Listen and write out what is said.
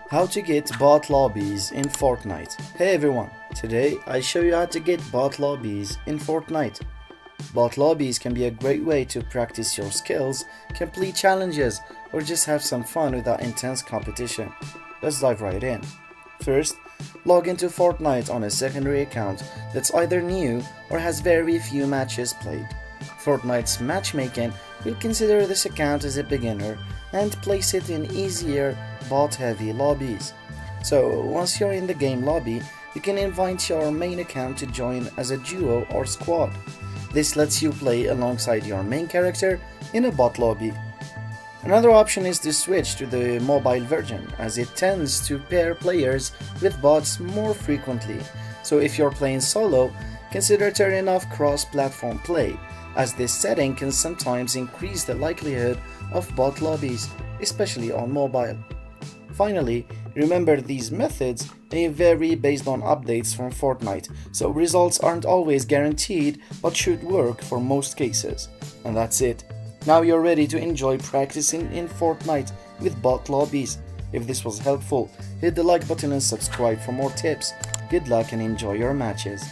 How to get bot lobbies in Fortnite. Hey everyone, today I show you how to get bot lobbies in Fortnite. Bot lobbies can be a great way to practice your skills, complete challenges, or just have some fun without intense competition. Let's dive right in. First, log into Fortnite on a secondary account that's either new or has very few matches played. Fortnite's matchmaking will consider this account as a beginner and place it in easier bot-heavy lobbies. So once you're in the game lobby, you can invite your main account to join as a duo or squad. This lets you play alongside your main character in a bot lobby. Another option is to switch to the mobile version, as it tends to pair players with bots more frequently. So if you're playing solo, consider turning off cross-platform play, as this setting can sometimes increase the likelihood of bot lobbies, especially on mobile. Finally, remember these methods may vary based on updates from Fortnite, so results aren't always guaranteed but should work for most cases. And that's it. Now you're ready to enjoy practicing in Fortnite with bot lobbies. If this was helpful, hit the like button and subscribe for more tips. Good luck and enjoy your matches.